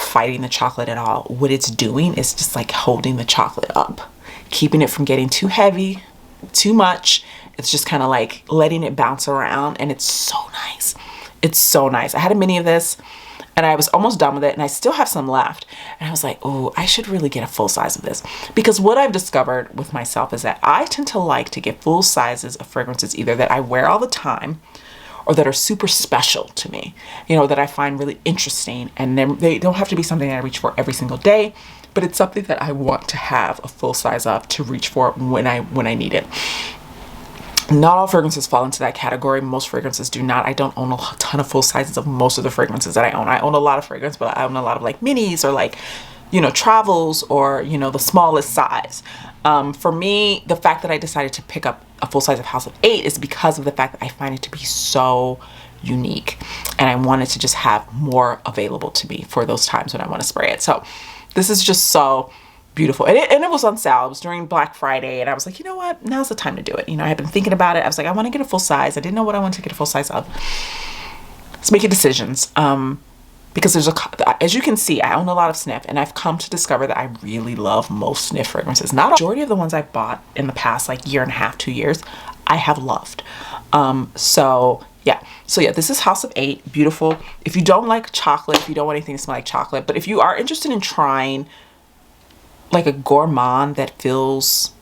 [SPEAKER 1] fighting the chocolate at all. What it's doing is just like holding the chocolate up, keeping it from getting too heavy, too much, It's just kind of like letting it bounce around, and it's so nice. It's so nice. I had a mini of this and I was almost done with it, and I still have some left. And I was like, oh, I should really get a full size of this, because what I've discovered with myself is that I tend to like to get full sizes of fragrances either that I wear all the time or that are super special to me, you know, that I find really interesting. And then they don't have to be something that I reach for every single day, but it's something that I want to have a full size of to reach for when I need it. Not all fragrances fall into that category. Most fragrances do not. I don't own a ton of full sizes of most of the fragrances that I own. I own a lot of fragrance, but I own a lot of like minis or like, you know, travels, or, you know, the smallest size. For me, the fact that I decided to pick up a full size of House of 8 is because of the fact that I find it to be so unique, and I wanted to just have more available to me for those times when I want to spray it. So this is just so beautiful. And it was on sale. It was during Black Friday, and I was like, you know what? Now's the time to do it. You know, I had been thinking about it. I was like, I want to get a full size. I didn't know what I wanted to get a full size of. Let's make decisions. Because as you can see, I own a lot of sniff, and I've come to discover that I really love most sniff fragrances. Not a majority of the ones I've bought in the past like year and a half, 2 years, I have loved. So yeah, this is House of 8, beautiful. If you don't like chocolate, if you don't want anything to smell like chocolate, but if you are interested in trying like a gourmand that feels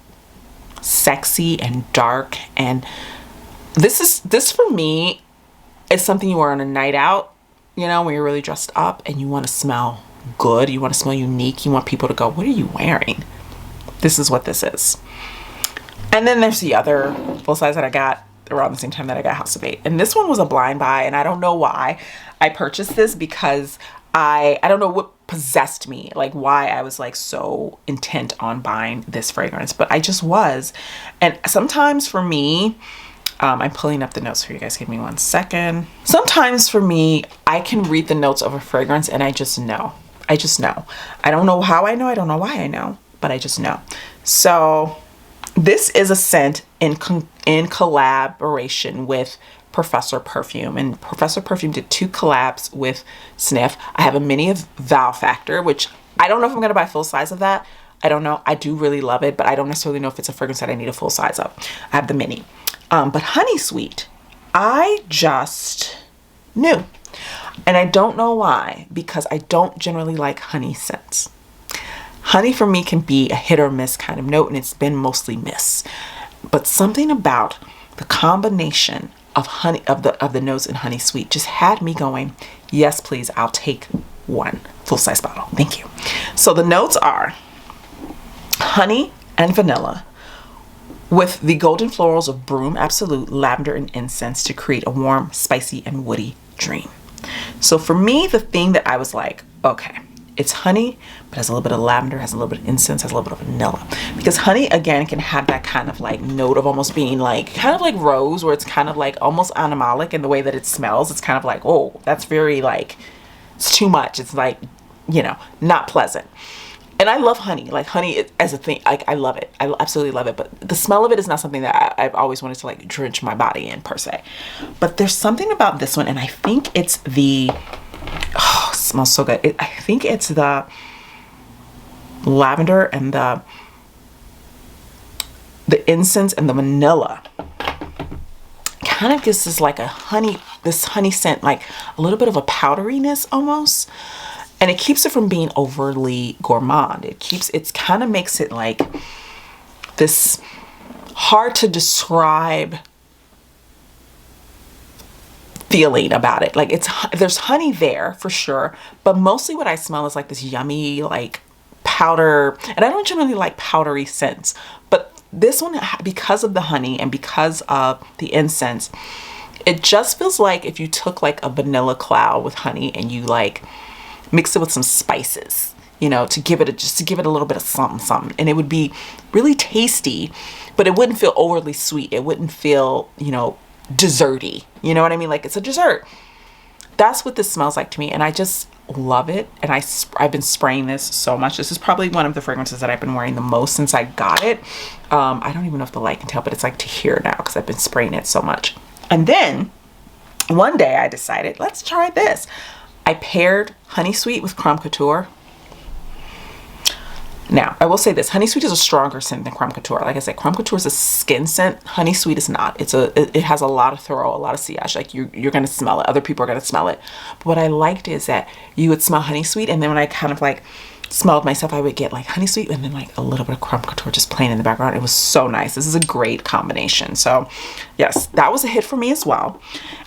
[SPEAKER 1] sexy and dark, and this for me is something you wear on a night out, you know, when you're really dressed up and you want to smell good, you want to smell unique, you want people to go, what are you wearing? This is what this is. And then there's the other full size that I got around the same time that I got House of 8, and this one was a blind buy, and I don't know why I purchased this, because I don't know what possessed me, like why I was like so intent on buying this fragrance, but I just was. And sometimes for me, I'm pulling up the notes for you guys, give me 1 second. Sometimes for me, I can read the notes of a fragrance and I just know. I don't know how I know, I don't know why I know, but I just know. So this is a scent in collaboration with Professor Perfume, and Professor Perfume did 2 collabs with Sniff. I have a mini of Val Factor, which I don't know if I'm gonna buy full size of that. I don't know. I do really love it, but I don't necessarily know if it's a fragrance that I need a full size of. I have the mini. But Honey Sweet, I just knew. And I don't know why, because I don't generally like honey scents. Honey for me can be a hit or miss kind of note, and it's been mostly miss. But something about the combination of honey, of the notes in Honey Sweet, just had me going, yes please, I'll take 1 full-size bottle, thank you. So the notes are honey and vanilla, with the golden florals of broom absolute, lavender, and incense to create a warm, spicy, and woody dream. So for me, the thing that I was like, okay, it's honey, but has a little bit of lavender, has a little bit of incense, has a little bit of vanilla. Because honey, again, can have that kind of like note of almost being like, kind of like rose, where it's kind of like almost animalic in the way that it smells. It's kind of like, oh, that's very like, it's too much. It's like, you know, not pleasant. And I love honey, like honey as a thing, like I love it. I absolutely love it. But the smell of it is not something that I've always wanted to like drench my body in per se. But there's something about this one, and I think it's the, oh, it smells so good. I think it's the lavender and the incense and the vanilla. Kind of gives this like a honey, this honey scent, like a little bit of a powderiness almost. And it keeps it from being overly gourmand. It kind of makes it like this hard to describe feeling about it. Like there's honey there for sure, but mostly what I smell is like this yummy, like powder. And I don't generally like powdery scents, but this one, because of the honey and because of the incense, it just feels like if you took like a vanilla cloud with honey and you like mix it with some spices, you know, to give it a little bit of something, and it would be really tasty, but it wouldn't feel overly sweet. It wouldn't feel, you know, desserty. You know what I mean? Like it's a dessert. That's what this smells like to me, and I just love it. And I've been spraying this so much. This is probably one of the fragrances that I've been wearing the most since I got it. I don't even know if the light can tell, but it's like to here now because I've been spraying it so much. And then one day I decided, let's try this. I paired Honey Sweet with Creme Couture. Now, I will say this, Honey Sweet is a stronger scent than Creme Couture. Like I said, Creme Couture is a skin scent. Honey Sweet is not. It has a lot of throw, a lot of sillage. Like you're going to smell it. Other people are going to smell it. But what I liked is that you would smell Honey Sweet, and then when I kind of like smelled myself, I would get like Honey Sweet and then like a little bit of Creme Couture just playing in the background. It was so nice. This is a great combination. So yes, that was a hit for me as well.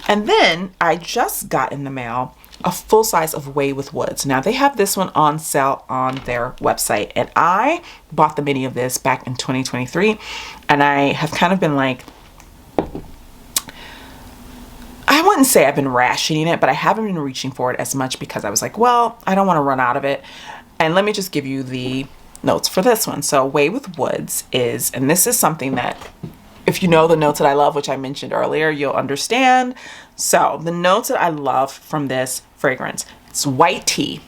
[SPEAKER 1] And then I just got in the mail a full size of Way with Woods. Now they have this one on sale on their website, and I bought the mini of this back in 2023, and I have kind of been like, I wouldn't say I've been rationing it, but I haven't been reaching for it as much because I was like, well, I don't want to run out of it. And let me just give you the notes for this one. So Way with Woods is, and this is something that if you know the notes that I love, which I mentioned earlier, you'll understand. So the notes that I love from this fragrance, it's white tea,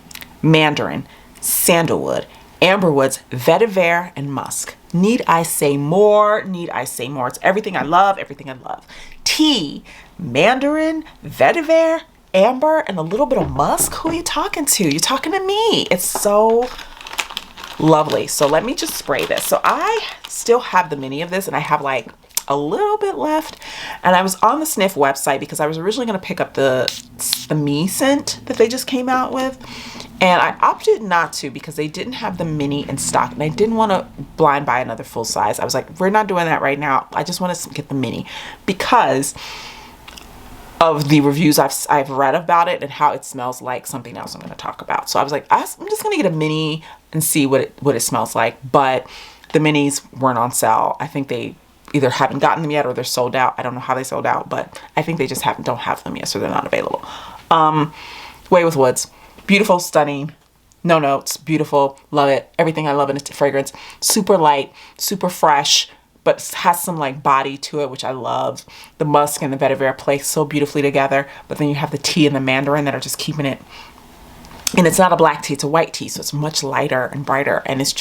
[SPEAKER 1] mandarin, sandalwood, amberwoods, vetiver, and musk. Need I say more? Need I say more? It's everything I love, everything I love. Tea, mandarin, vetiver, amber, and a little bit of musk. Who are you talking to? You're talking to me. It's so lovely. So let me just spray this. So I still have the mini of this, and I have like a little bit left. And I was on the Sniff website because I was originally going to pick up the Me scent that they just came out with. And I opted not to because they didn't have the mini in stock, and I didn't want to blind buy another full size. I was like, we're not doing that right now. I just want to get the mini because of the reviews I've read about it and how it smells like something else I'm going to talk about. So I was like, I'm just going to get a mini and see what it smells like. But the minis weren't on sale. I think they either haven't gotten them yet or they're sold out. I don't know how they sold out, but I think they just don't have them yet, so they're not available. Way with Woods, beautiful, stunning, no notes, beautiful, love it. Everything I love in a fragrance. Super light, super fresh, but has some like body to it, which I love. The musk and the vetiver play so beautifully together, but then you have the tea and the mandarin that are just keeping it. And it's not a black tea, it's a white tea, so it's much lighter and brighter, and it's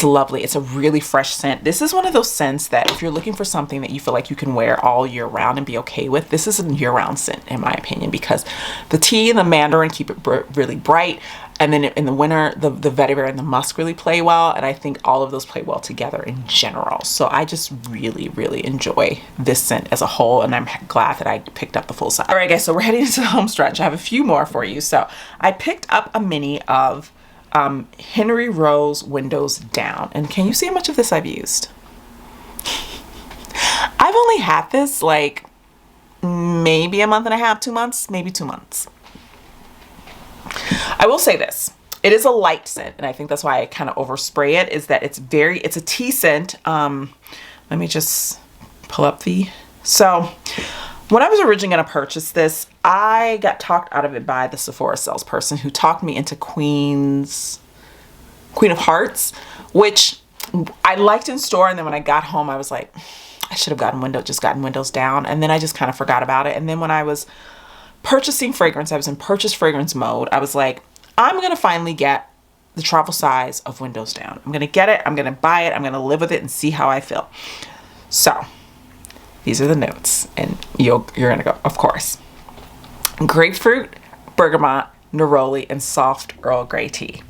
[SPEAKER 1] lovely. It's a really fresh scent. This is one of those scents that if you're looking for something that you feel like you can wear all year round and be okay with, this is a year-round scent in my opinion, because the tea and the mandarin keep it really bright, and then in the winter the vetiver and the musk really play well, and I think all of those play well together in general. So I just really enjoy this scent as a whole, and I'm glad that I picked up the full size. All right guys, so we're heading into the home stretch. I have a few more for you. So I picked up a mini of Henry Rose Windows Down, and can you see how much of this I've used? I've only had this like maybe a month and a half, 2 months, maybe 2 months. I will say this, it is a light scent, and I think that's why I kind of overspray it, is that it's a tea scent. Let me just pull up so when I was originally going to purchase this, I got talked out of it by the Sephora salesperson who talked me into Queen of Hearts, which I liked in store. And then when I got home, I was like, I should have gotten Windows Down. And then I just kind of forgot about it. And then when I was purchasing fragrance, I was in purchase fragrance mode. I was like, I'm going to finally get the travel size of Windows Down. I'm going to get it. I'm going to buy it. I'm going to live with it and see how I feel. So these are the notes, and you're gonna go, of course. Grapefruit, bergamot, neroli, and soft Earl Grey tea.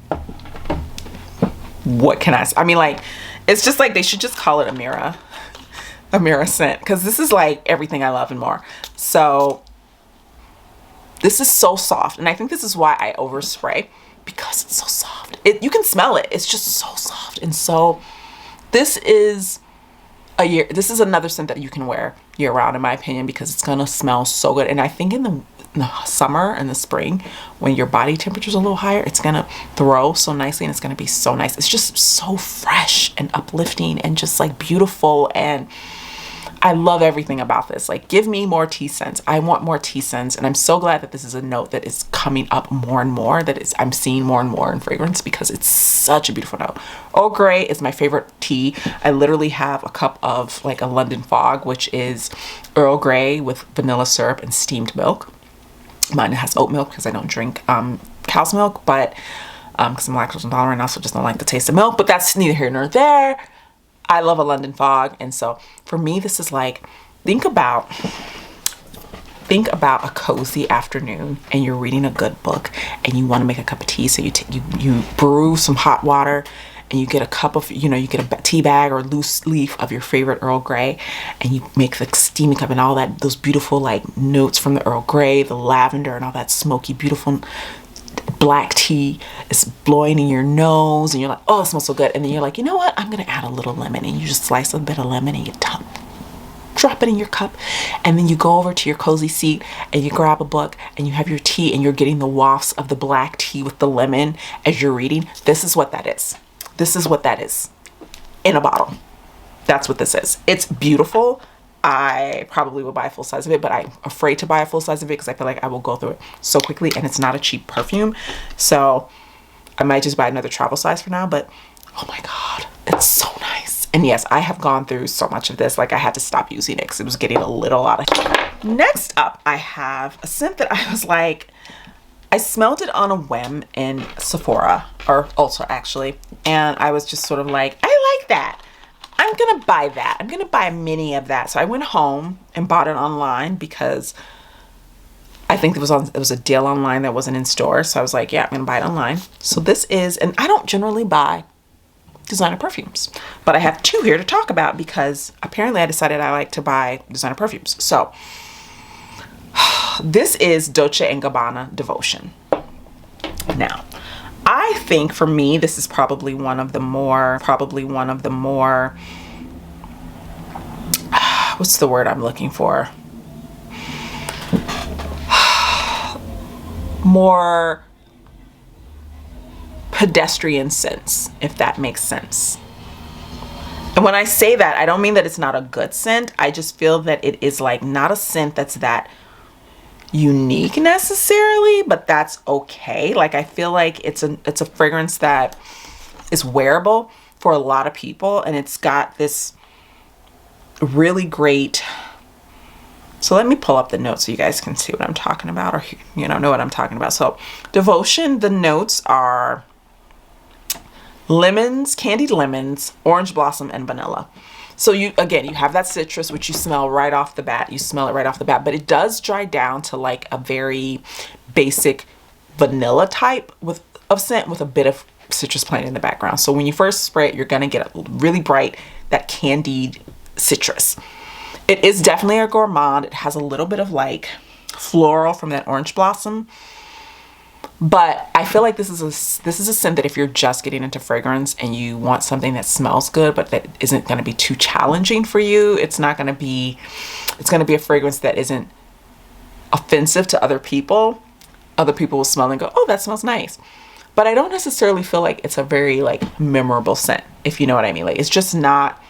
[SPEAKER 1] What can I say? I mean, like, it's just like they should just call it a mirror scent, because this is like everything I love and more. So this is so soft, and I think this is why I overspray, because it's so soft. You can smell it. It's just so soft, and so this is another scent that you can wear year round in my opinion, because it's gonna smell so good. And I think in the summer and the spring, when your body temperature is a little higher, it's gonna throw so nicely, and it's gonna be so nice. It's just so fresh and uplifting and just like beautiful, and I love everything about this. Like, give me more tea scents. I want more tea scents, and I'm so glad that this is a note that is coming up more and more, I'm seeing more and more in fragrance, because it's such a beautiful note. Earl Grey is my favorite tea. I literally have a cup of like a London Fog, which is Earl Grey with vanilla syrup and steamed milk. Mine has oat milk because I don't drink cow's milk, but because I'm lactose intolerant, I also just don't like the taste of milk, but that's neither here nor there. I love a London Fog, and so for me, this is like, think about think about a cozy afternoon and you're reading a good book and you want to make a cup of tea, so you brew some hot water and you get a cup of, you get a tea bag or loose leaf of your favorite Earl Grey, and you make the steaming cup, and all that, those beautiful like notes from the Earl Grey, the lavender, and all that smoky, beautiful black tea is blowing in your nose, and you're like, oh, it smells so good. And then you're like, you know what? I'm gonna add a little lemon, and you just slice a bit of lemon and you drop it in your cup, and then you go over to your cozy seat and you grab a book and you have your tea, and you're getting the wafts of the black tea with the lemon as you're reading. This is what that is. This is what that is in a bottle. That's what this is. It's beautiful. I probably will buy a full size of it, but I'm afraid to buy a full size of it because I feel like I will go through it so quickly, and it's not a cheap perfume. So I might just buy another travel size for now, but oh my God, it's so nice. And yes, I have gone through so much of this. Like, I had to stop using it because it was getting a little out of hand. Next up, I have a scent that I was like, I smelled it on a whim in Sephora, or Ulta actually, and I was just sort of like, I like that. I'm gonna buy that. I'm gonna buy a mini of that. So I went home and bought it online because I think it was a deal online that wasn't in store. So I was like, yeah, I'm gonna buy it online. So this is, and I don't generally buy designer perfumes, but I have two here to talk about because apparently I decided I like to buy designer perfumes. So this is Dolce & Gabbana Devotion. Now, I think for me, this is probably one of the more, what's the word I'm looking for? More pedestrian scents, if that makes sense. And when I say that, I don't mean that it's not a good scent. I just feel that it is like not a scent that's that unique necessarily, but that's okay. Like, I feel like it's a fragrance that is wearable for a lot of people, and it's got this really great, so let me pull up the notes so you guys can see what I'm talking about, or know what I'm talking about. So Devotion, the notes are lemons, candied lemons, orange blossom, and vanilla. So you have that citrus, which you smell right off the bat. You smell it right off the bat, but it does dry down to like a very basic vanilla type of scent with a bit of citrus plant in the background. So when you first spray it, you're gonna get a really bright, that candied citrus. It is definitely a gourmand. It has a little bit of like floral from that orange blossom. But I feel like this is a scent that if you're just getting into fragrance and you want something that smells good, but that isn't going to be too challenging for you, it's going to be a fragrance that isn't offensive to other people. Other people will smell and go, oh, that smells nice. But I don't necessarily feel like it's a very like memorable scent, if you know what I mean. Like, it's just not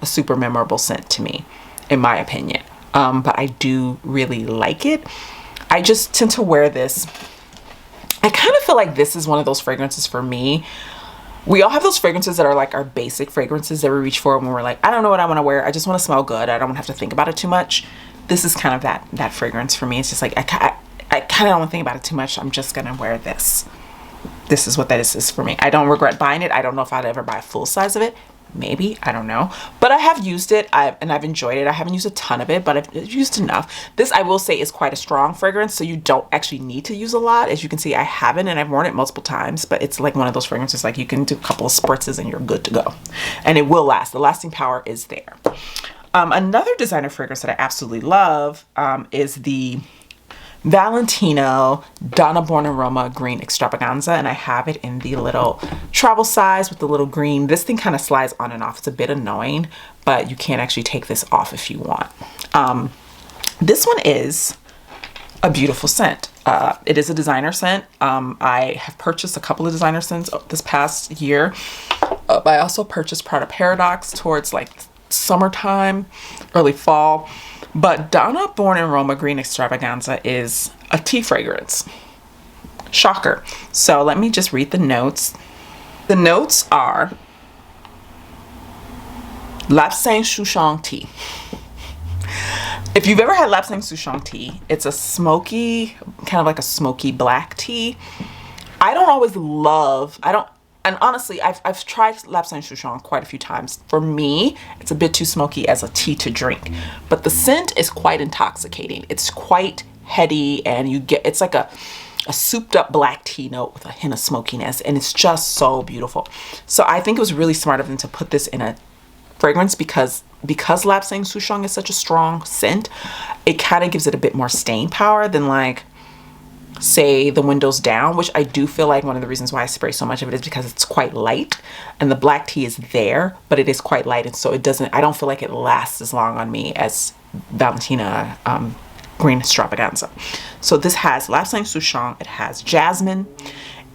[SPEAKER 1] a super memorable scent to me, in my opinion. But I do really like it. I just tend to wear this. I kind of feel like this is one of those fragrances for me. We all have those fragrances that are like our basic fragrances that we reach for when we're like, I don't know what I want to wear. I just want to smell good. I don't want to have to think about it too much. This is kind of that fragrance for me. It's just like, I kind of don't want to think about it too much. I'm just going to wear this. This is what that is for me. I don't regret buying it. I don't know if I'd ever buy a full size of it. Maybe, I don't know, but I have used it and I've enjoyed it. I haven't used a ton of it, but I've used enough. This, I will say, is quite a strong fragrance, so you don't actually need to use a lot. As you can see, I haven't, and I've worn it multiple times, but it's like one of those fragrances like you can do a couple of spritzes and you're good to go, and it will last. The lasting power is there. Another designer fragrance that I absolutely love is the Valentino Donna Buonarroma Green Extravaganza, and I have it in the little travel size with the little green. This thing kind of slides on and off. It's a bit annoying, but you can actually take this off if you want. This one is a beautiful scent. It is a designer scent. I have purchased a couple of designer scents this past year. I also purchased Prada Paradox towards like summertime, early fall. But Donna Buonarroma Green Extravaganza is a tea fragrance. Shocker. So let me just read the notes. The notes are Lapsang Souchong tea. If you've ever had Lapsang Souchong tea, it's a smoky, kind of like a smoky black tea. I don't and honestly, I've tried Lapsang Souchong quite a few times. For me, it's a bit too smoky as a tea to drink, but the scent is quite intoxicating. It's quite heady, and it's like a souped up black tea note with a hint of smokiness, and it's just so beautiful. So I think it was really smart of them to put this in a fragrance because Lapsang Souchong is such a strong scent. It kind of gives it a bit more staying power than like, say, the windows down, which I do feel like one of the reasons why I spray so much of it is because it's quite light, and the black tea is there, but it is quite light, and so I don't feel like it lasts as long on me as Valentina Green Extravaganza. So this has Lapsang Souchong, it has jasmine,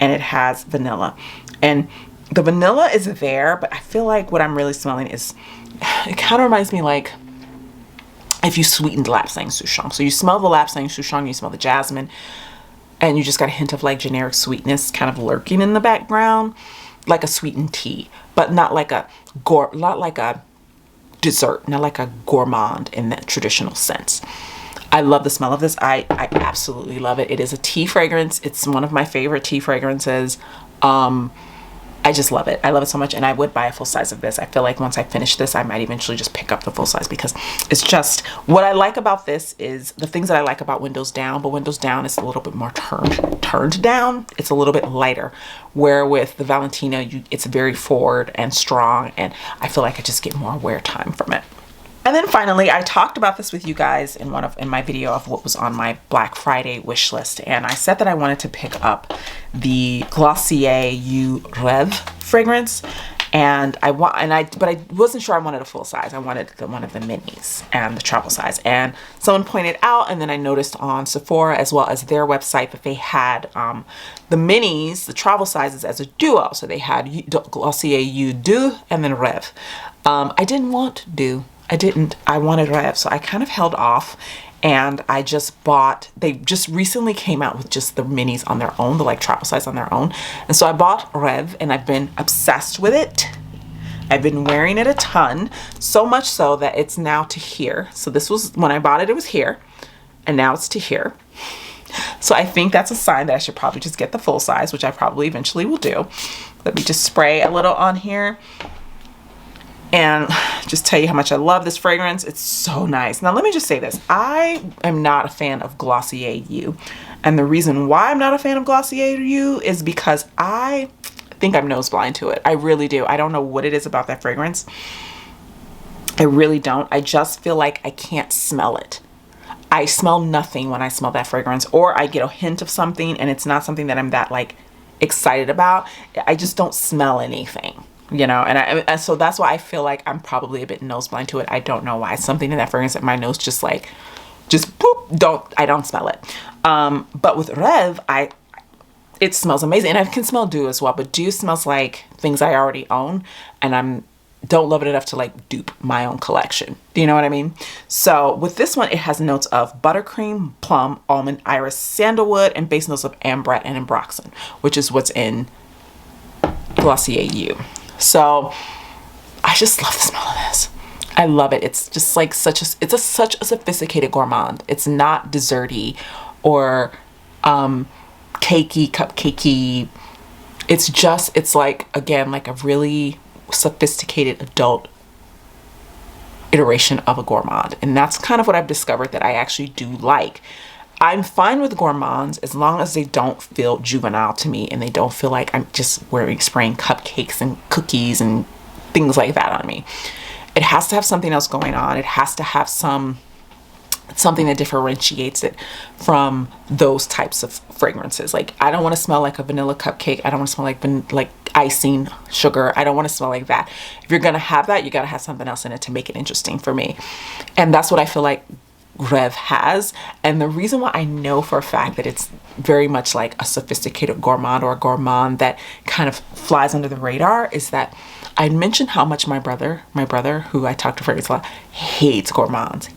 [SPEAKER 1] and it has vanilla. And the vanilla is there, but I feel like what I'm really smelling is, it kind of reminds me like if you sweetened Lapsang Souchong. So you smell the Lapsang Souchong, you smell the jasmine, and you just got a hint of like generic sweetness kind of lurking in the background, like a sweetened tea, but not like a dessert, not like a gourmand in that traditional sense. I love the smell of this. I absolutely love it. It is a tea fragrance. It's one of my favorite tea fragrances. I just love it. I love it so much, and I would buy a full size of this. I feel like once I finish this, I might eventually just pick up the full size because it's just, what I like about this is the things that I like about Windows Down, but Windows Down is a little bit more turned down. It's a little bit lighter, where with the Valentina, it's very forward and strong, and I feel like I just get more wear time from it. And then finally, I talked about this with you guys in my video of what was on my Black Friday wish list, and I said that I wanted to pick up the Glossier You Rêve fragrance, but I wasn't sure I wanted a full size. I wanted one of the minis and the travel size. And someone pointed out, and then I noticed on Sephora as well as their website that they had the minis, the travel sizes, as a duo. So they had Glossier You Do and then Rêve. I didn't want Do. I wanted Rêve, so I kind of held off, and I just bought, they just recently came out with just the minis on their own, the like travel size on their own, and so I bought Rêve, and I've been obsessed with it. I've been wearing it a ton, so much so that it's now to here. So this was, when I bought it, it was here, and now it's to here. So I think that's a sign that I should probably just get the full size, which I probably eventually will do. Let me just spray a little on here and just tell you how much I love this fragrance. It's so nice. Now let me just say this. I am not a fan of Glossier You. And the reason why I'm not a fan of Glossier You is because I think I'm nose blind to it. I really do. I don't know what it is about that fragrance. I really don't. I just feel like I can't smell it. I smell nothing when I smell that fragrance, or I get a hint of something and it's not something that I'm that like excited about. I just don't smell anything. You know, and so that's why I feel like I'm probably a bit nose blind to it. I don't know why. Something in that fragrance that my nose just boop, I don't smell it. But with Rêve, it smells amazing, and I can smell Dew as well. But Dew smells like things I already own, and don't love it enough to like dupe my own collection. Do you know what I mean? So with this one, it has notes of buttercream, plum, almond, iris, sandalwood, and base notes of ambrette and ambroxan, which is what's in Glossier You. So I just love the smell of this. I love it. It's just like such a sophisticated gourmand. It's not desserty or cakey, cupcakey. It's like, again, like a really sophisticated adult iteration of a gourmand. And that's kind of what I've discovered that I actually do like. I'm fine with gourmands as long as they don't feel juvenile to me and they don't feel like I'm just spraying cupcakes and cookies and things like that on me. It has to have something else going on. It has to have something that differentiates it from those types of fragrances. Like, I don't want to smell like a vanilla cupcake. I don't want to smell like icing sugar. I don't want to smell like that. If you're going to have that, you got to have something else in it to make it interesting for me. And that's what I feel like Rêve has. And the reason why I know for a fact that it's very much like a sophisticated gourmand, or a gourmand that kind of flies under the radar, is that I mentioned how much my brother, who I talk to fragrance a lot, hates gourmands.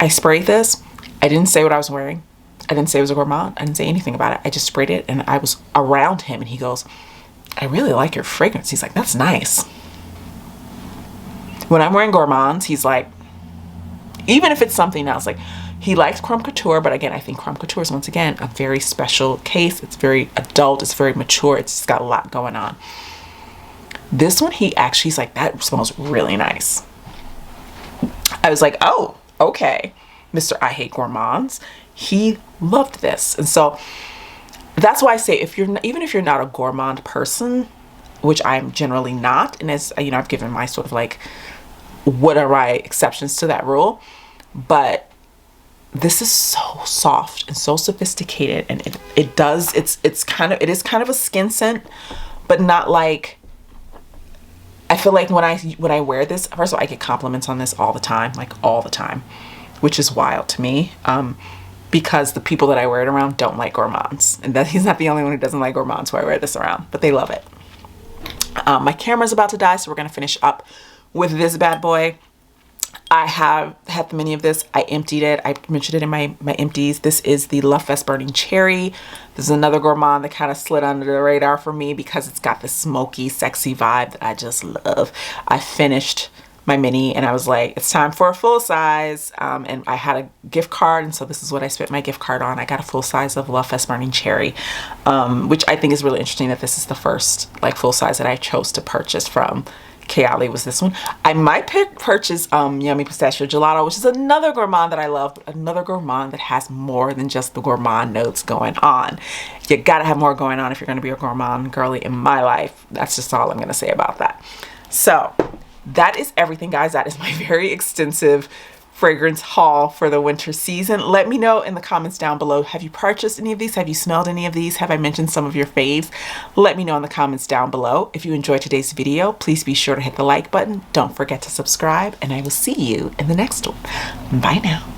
[SPEAKER 1] I sprayed this. I didn't say what I was wearing. I didn't say it was a gourmand. I didn't say anything about it. I just sprayed it, and I was around him, and he goes, "I really like your fragrance." He's like, "That's nice." When I'm wearing gourmands, he's like, even if it's something else, like, He likes Creme Couture, but again, I think Creme Couture is once again a very special case. It's very adult, it's very mature, it's just got a lot going on. This one, he's like, that smells really nice. I was like, oh, okay, Mr. I Hate Gourmands. He loved this. And so that's why I say, even if you're not a gourmand person, which I'm generally not, and as you know, I've given my sort of like, what are my exceptions to that rule, but this is so soft and so sophisticated, and it is kind of a skin scent, but not like, I feel like when I wear this, first of all, I get compliments on this all the time, like all the time, which is wild to me, because the people that I wear it around don't like gourmands, and that he's not the only one who doesn't like gourmands who I wear this around, but they love it. My camera's about to die, so we're gonna finish up with this bad boy. I have had many of this. I emptied it. I mentioned it in my empties. This is the Love Fest Burning Cherry. This is another gourmand that kind of slid under the radar for me because it's got this smoky, sexy vibe that I just love. I finished my mini and I was like, it's time for a full size. And I had a gift card, and so this is what I spent my gift card on. I got a full size of Love Fest Burning Cherry, which I think is really interesting that this is the first like full size that I chose to purchase from Kayali. Was this one. I might purchase Yummy Pistachio Gelato, which is another gourmand that I love, but another gourmand that has more than just the gourmand notes going on. You gotta have more going on if you're gonna be a gourmand girly in my life. That's just all I'm gonna say about that. So that is everything, guys. That is my very extensive fragrance haul for the winter season. Let me know in the comments down below. Have you purchased any of these? Have you smelled any of these? Have I mentioned some of your faves? Let me know in the comments down below. If you enjoyed today's video, please be sure to hit the like button. Don't forget to subscribe, and I will see you in the next one. Bye now.